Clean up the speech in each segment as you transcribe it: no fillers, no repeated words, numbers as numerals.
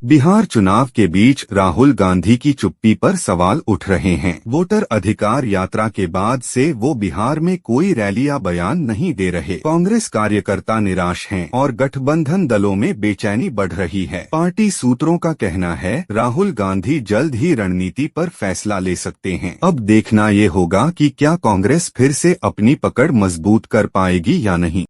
बिहार चुनाव के बीच राहुल गांधी की चुप्पी पर सवाल उठ रहे हैं। वोटर अधिकार यात्रा के बाद से वो बिहार में कोई रैली या बयान नहीं दे रहे। कांग्रेस कार्यकर्ता निराश हैं और गठबंधन दलों में बेचैनी बढ़ रही है। पार्टी सूत्रों का कहना है राहुल गांधी जल्द ही रणनीति पर फैसला ले सकते हैं। अब देखना ये होगा कि क्या कांग्रेस फिर से अपनी पकड़ मजबूत कर पाएगी या नहीं।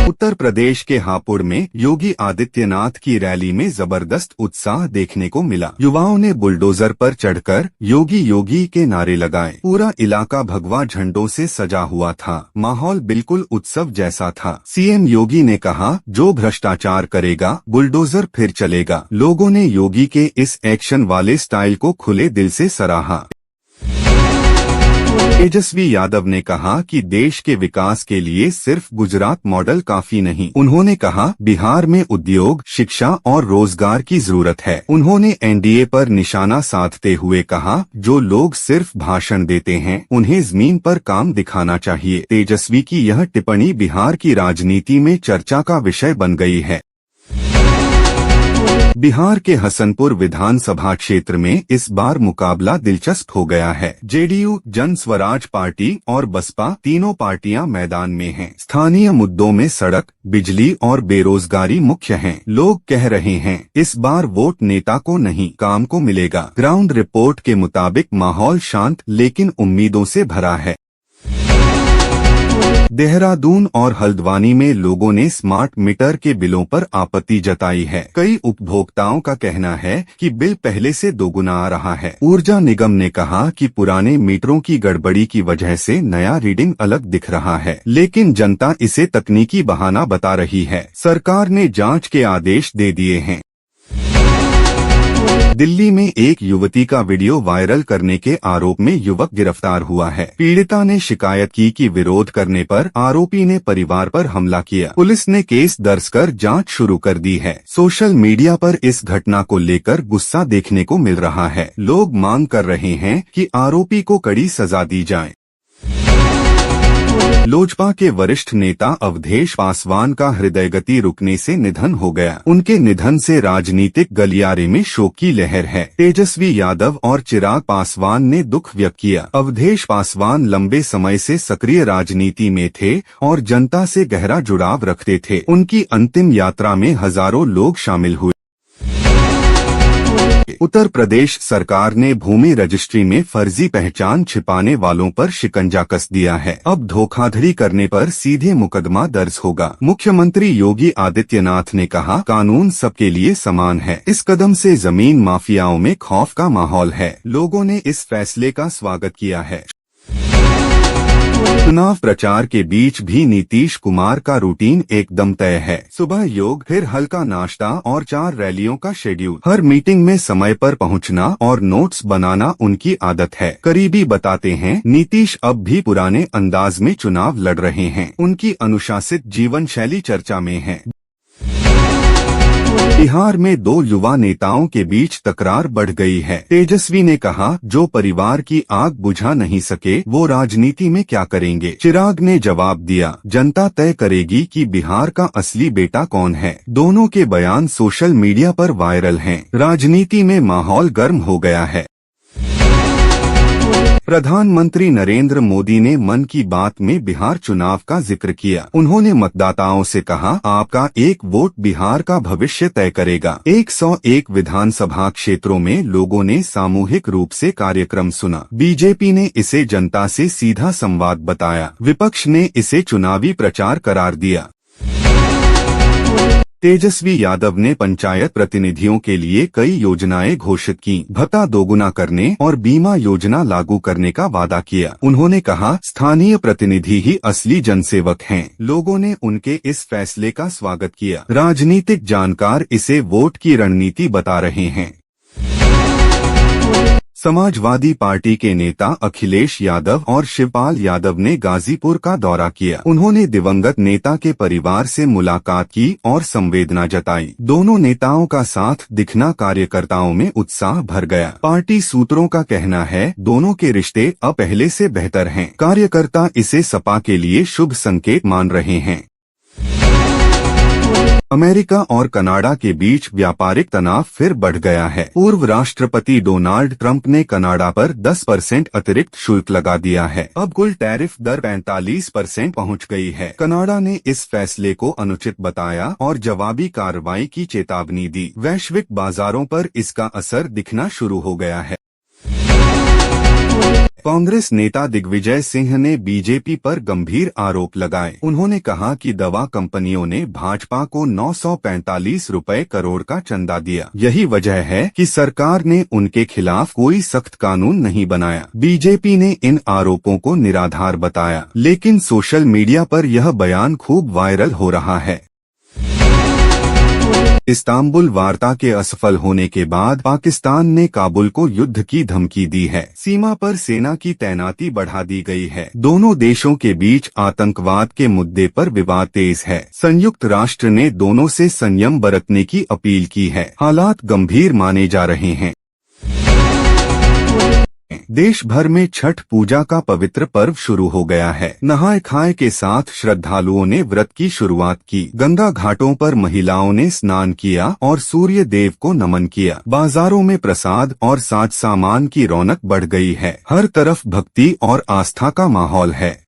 उत्तर प्रदेश के हापुड़ में योगी आदित्यनाथ की रैली में जबरदस्त उत्साह देखने को मिला। युवाओं ने बुलडोजर पर चढ़कर योगी योगी के नारे लगाए। पूरा इलाका भगवा झंडों से सजा हुआ था। माहौल बिल्कुल उत्सव जैसा था। सीएम योगी ने कहा, जो भ्रष्टाचार करेगा बुलडोजर फिर चलेगा। लोगों ने योगी के इस एक्शन वाले स्टाइल को खुले दिल से सराहा। तेजस्वी यादव ने कहा कि देश के विकास के लिए सिर्फ गुजरात मॉडल काफी नहीं। उन्होंने कहा, बिहार में उद्योग, शिक्षा और रोजगार की जरूरत है। उन्होंने एनडीए पर निशाना साधते हुए कहा, जो लोग सिर्फ भाषण देते हैं उन्हें जमीन पर काम दिखाना चाहिए। तेजस्वी की यह टिप्पणी बिहार की राजनीति में चर्चा का विषय बन गई है। बिहार के हसनपुर विधानसभा क्षेत्र में इस बार मुकाबला दिलचस्प हो गया है। जेडीयू, जन स्वराज पार्टी और बसपा तीनों पार्टियां मैदान में हैं। स्थानीय मुद्दों में सड़क, बिजली और बेरोजगारी मुख्य हैं। लोग कह रहे हैं इस बार वोट नेता को नहीं काम को मिलेगा। ग्राउंड रिपोर्ट के मुताबिक माहौल शांत लेकिन उम्मीदों से भरा है। देहरादून और हल्द्वानी में लोगों ने स्मार्ट मीटर के बिलों पर आपत्ति जताई है। कई उपभोक्ताओं का कहना है कि बिल पहले से दोगुना आ रहा है। ऊर्जा निगम ने कहा कि पुराने मीटरों की गड़बड़ी की वजह से नया रीडिंग अलग दिख रहा है, लेकिन जनता इसे तकनीकी बहाना बता रही है। सरकार ने जांच के आदेश दे दिए हैं। दिल्ली में एक युवती का वीडियो वायरल करने के आरोप में युवक गिरफ्तार हुआ है। पीड़िता ने शिकायत की कि विरोध करने पर आरोपी ने परिवार पर हमला किया। पुलिस ने केस दर्ज कर जांच शुरू कर दी है। सोशल मीडिया पर इस घटना को लेकर गुस्सा देखने को मिल रहा है। लोग मांग कर रहे हैं कि आरोपी को कड़ी सजा दी जाए। लोजपा के वरिष्ठ नेता अवधेश पासवान का हृदयगति रुकने से निधन हो गया। उनके निधन से राजनीतिक गलियारे में शोक की लहर है। तेजस्वी यादव और चिराग पासवान ने दुख व्यक्त किया। अवधेश पासवान लंबे समय से सक्रिय राजनीति में थे और जनता से गहरा जुड़ाव रखते थे। उनकी अंतिम यात्रा में हजारों लोग शामिल हुए। उत्तर प्रदेश सरकार ने भूमि रजिस्ट्री में फर्जी पहचान छिपाने वालों पर शिकंजा कस दिया है। अब धोखाधड़ी करने पर सीधे मुकदमा दर्ज होगा। मुख्यमंत्री योगी आदित्यनाथ ने कहा, कानून सबके लिए समान है। इस कदम से जमीन माफियाओं में खौफ का माहौल है। लोगों ने इस फैसले का स्वागत किया है। चुनाव प्रचार के बीच भी नीतीश कुमार का रूटीन एकदम तय है। सुबह योग, फिर हल्का नाश्ता और 4 रैलियों का शेड्यूल। हर मीटिंग में समय पर पहुंचना और नोट्स बनाना उनकी आदत है। करीबी बताते हैं नीतीश अब भी पुराने अंदाज में चुनाव लड़ रहे हैं। उनकी अनुशासित जीवन शैली चर्चा में है। बिहार में 2 युवा नेताओं के बीच तकरार बढ़ गई है। तेजस्वी ने कहा, जो परिवार की आग बुझा नहीं सके वो राजनीति में क्या करेंगे। चिराग ने जवाब दिया, जनता तय करेगी कि बिहार का असली बेटा कौन है। दोनों के बयान सोशल मीडिया पर वायरल हैं। राजनीति में माहौल गर्म हो गया है। प्रधानमंत्री नरेंद्र मोदी ने मन की बात में बिहार चुनाव का जिक्र किया। उन्होंने मतदाताओं से कहा, आपका एक वोट बिहार का भविष्य तय करेगा। 101 विधानसभा क्षेत्रों में लोगों ने सामूहिक रूप से कार्यक्रम सुना। बीजेपी ने इसे जनता से सीधा संवाद बताया। विपक्ष ने इसे चुनावी प्रचार करार दिया। तेजस्वी यादव ने पंचायत प्रतिनिधियों के लिए कई योजनाएं घोषित की। भत्ता दोगुना करने और बीमा योजना लागू करने का वादा किया। उन्होंने कहा, स्थानीय प्रतिनिधि ही असली जनसेवक हैं। लोगों ने उनके इस फैसले का स्वागत किया। राजनीतिक जानकार इसे वोट की रणनीति बता रहे हैं। समाजवादी पार्टी के नेता अखिलेश यादव और शिवपाल यादव ने गाजीपुर का दौरा किया। उन्होंने दिवंगत नेता के परिवार से मुलाकात की और संवेदना जताई। दोनों नेताओं का साथ दिखना कार्यकर्ताओं में उत्साह भर गया। पार्टी सूत्रों का कहना है दोनों के रिश्ते अब पहले से बेहतर हैं। कार्यकर्ता इसे सपा के लिए शुभ संकेत मान रहे हैं। अमेरिका और कनाडा के बीच व्यापारिक तनाव फिर बढ़ गया है। पूर्व राष्ट्रपति डोनाल्ड ट्रंप ने कनाडा पर 10% अतिरिक्त शुल्क लगा दिया है। अब कुल टैरिफ दर 45% पहुंच गई है। कनाडा ने इस फैसले को अनुचित बताया और जवाबी कार्रवाई की चेतावनी दी। वैश्विक बाजारों पर इसका असर दिखना शुरू हो गया है। कांग्रेस नेता दिग्विजय सिंह ने बीजेपी पर गंभीर आरोप लगाए। उन्होंने कहा कि दवा कंपनियों ने भाजपा को 945 रुपए करोड़ का चंदा दिया। यही वजह है कि सरकार ने उनके खिलाफ कोई सख्त कानून नहीं बनाया। बीजेपी ने इन आरोपों को निराधार बताया, लेकिन सोशल मीडिया पर यह बयान खूब वायरल हो रहा है। इस्तांबुल वार्ता के असफल होने के बाद पाकिस्तान ने काबुल को युद्ध की धमकी दी है। सीमा पर सेना की तैनाती बढ़ा दी गई है। दोनों देशों के बीच आतंकवाद के मुद्दे पर विवाद तेज है। संयुक्त राष्ट्र ने दोनों से संयम बरतने की अपील की है। हालात गंभीर माने जा रहे हैं। देश भर में छठ पूजा का पवित्र पर्व शुरू हो गया है। नहाय खाए के साथ श्रद्धालुओं ने व्रत की शुरुआत की। गंगा घाटों पर महिलाओं ने स्नान किया और सूर्य देव को नमन किया। बाजारों में प्रसाद और साज सामान की रौनक बढ़ गई है। हर तरफ भक्ति और आस्था का माहौल है।